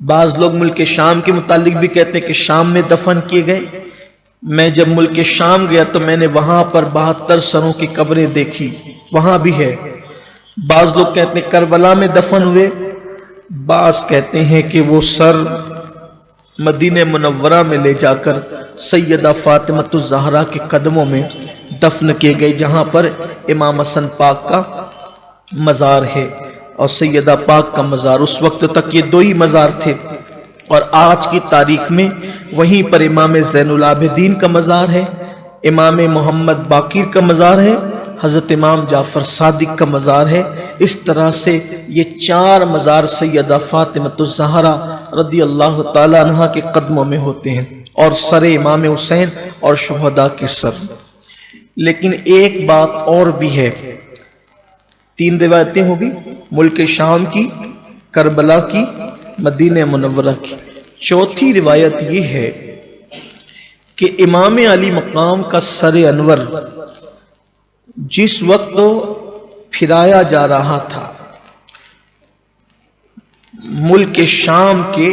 بعض لوگ ملک شام کے متعلق بھی کہتے ہیں کہ شام میں دفن کیے گئے۔ میں جب ملک شام گیا تو میں نے وہاں پر 72 سروں کی قبریں دیکھی، وہاں بھی ہے۔ بعض لوگ کہتے ہیں کربلا میں دفن ہوئے، بعض کہتے ہیں کہ وہ سر مدینہ منورہ میں لے جا کر سیدہ فاطمۃ الزہرا کے قدموں میں دفن کیے گئے، جہاں پر امام حسن پاک کا مزار ہے اور سیدہ پاک کا مزار۔ اس وقت تک یہ دو ہی مزار تھے، اور آج کی تاریخ میں وہیں پر امام زین العابدین کا مزار ہے، امام محمد باقر کا مزار ہے، حضرت امام جعفر صادق کا مزار ہے۔ اس طرح سے یہ 4 مزار سیدہ فاطمۃ الزہرا رضی اللہ تعالی عنہا کے قدموں میں ہوتے ہیں، اور سر امام حسین اور شہداء کے سر۔ لیکن ایک بات اور بھی ہے، 3 روایتیں ہوگی، ملک شام کی، کربلا کی، مدینہ منورہ کی۔ چوتھی روایت یہ ہے کہ امام علی مقام کا سر انور جس وقت پھرایا جا رہا تھا ملک شام کے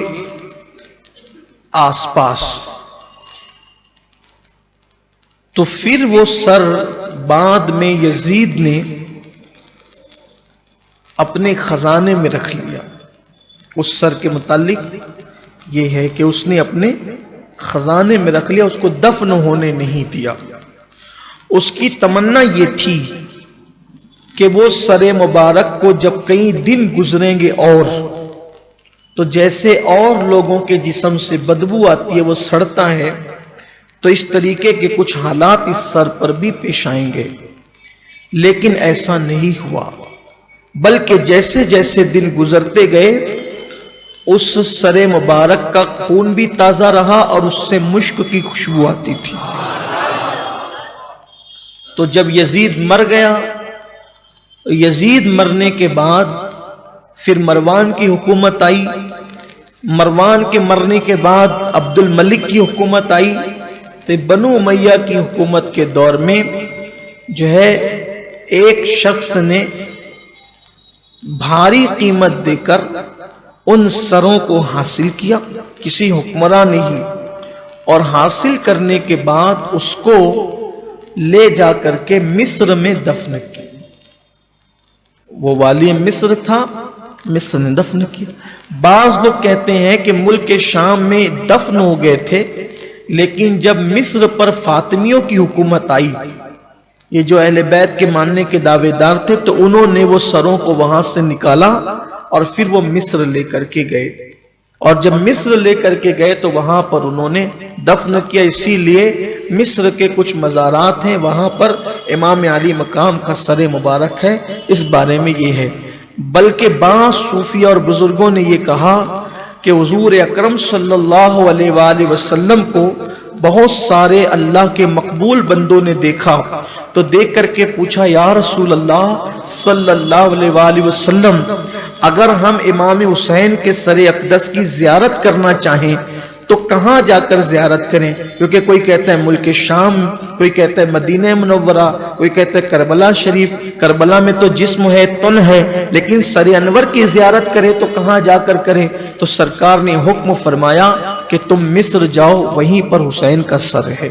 آس پاس، تو پھر وہ سر بعد میں یزید نے اپنے خزانے میں رکھ لیا۔ اس سر کے متعلق یہ ہے کہ اس نے اپنے خزانے میں رکھ لیا، اس کو دفن ہونے نہیں دیا۔ اس کی تمنا یہ تھی کہ وہ سر مبارک کو جب کئی دن گزریں گے اور تو جیسے اور لوگوں کے جسم سے بدبو آتی ہے، وہ سڑتا ہے، تو اس طریقے کے کچھ حالات اس سر پر بھی پیش آئیں گے۔ لیکن ایسا نہیں ہوا، بلکہ جیسے جیسے دن گزرتے گئے اس سر مبارک کا خون بھی تازہ رہا اور اس سے مشک کی خوشبو آتی تھی۔ تو جب یزید مر گیا، یزید مرنے کے بعد پھر مروان کی حکومت آئی، مروان کے مرنے کے بعد عبد الملک کی حکومت آئی، تو بنو امیہ کی حکومت کے دور میں جو ہے ایک شخص نے بھاری قیمت دے کر ان سروں کو حاصل کیا، کسی حکمراں نے ہی، اور حاصل کرنے کے بعد اس کو لے جا کر کے مصر میں دفن کیا۔ وہ والی مصر تھا، مصر نے دفن کیا۔ بعض لوگ کہتے ہیں کہ ملک شام میں دفن ہو گئے تھے، لیکن جب مصر پر فاطمیوں کی حکومت آئی، یہ جو اہل بیت کے ماننے کے دعوے دار تھے، تو انہوں نے وہ سروں کو وہاں سے نکالا اور پھر وہ مصر لے کر کے گئے، اور جب مصر لے کر کے گئے تو وہاں پر انہوں نے دفن کیا۔ اسی لیے مصر کے کچھ مزارات ہیں، وہاں پر امام علی مقام کا سر مبارک ہے۔ اس بارے میں یہ ہے، بلکہ بعض صوفیہ اور بزرگوں نے یہ کہا کہ حضور اکرم صلی اللہ علیہ وآلہ وسلم کو بہت سارے اللہ کے مقبول بندوں نے دیکھا، تو دیکھ کر کے پوچھا یا رسول اللہ صلی اللہ علیہ وآلہ وسلم، اگر ہم امام حسین کے سر اقدس کی زیارت کرنا چاہیں تو کہاں جا کر زیارت کریں؟ کیونکہ کوئی کہتا ہے ملک شام، کوئی کہتا ہے مدینہ منورہ، کوئی کہتا ہے کربلا شریف۔ کربلا میں تو جسم ہے، تن ہے، لیکن سر انور کی زیارت کرے تو کہاں جا کر کریں؟ تو سرکار نے حکم فرمایا کہ تم مصر جاؤ، وہیں پر حسین کا سر ہے۔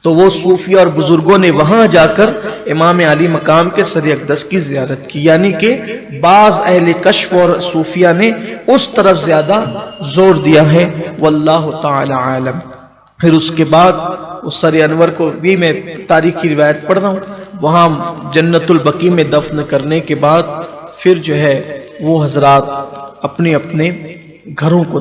تو وہ صوفیہ اور بزرگوں نے وہاں جا کر امام علی مقام کے سر اقدس کی زیارت کی، یعنی کہ بعض اہل کشف اور صوفیہ نے اس طرف زیادہ زور دیا ہے، واللہ تعالی عالم۔ پھر اس کے بعد اس سر انور کو بھی میں تاریخی روایت پڑھ رہا ہوں، وہاں جنت البقیع میں دفن کرنے کے بعد پھر جو ہے وہ حضرات اپنے اپنے گھروں کو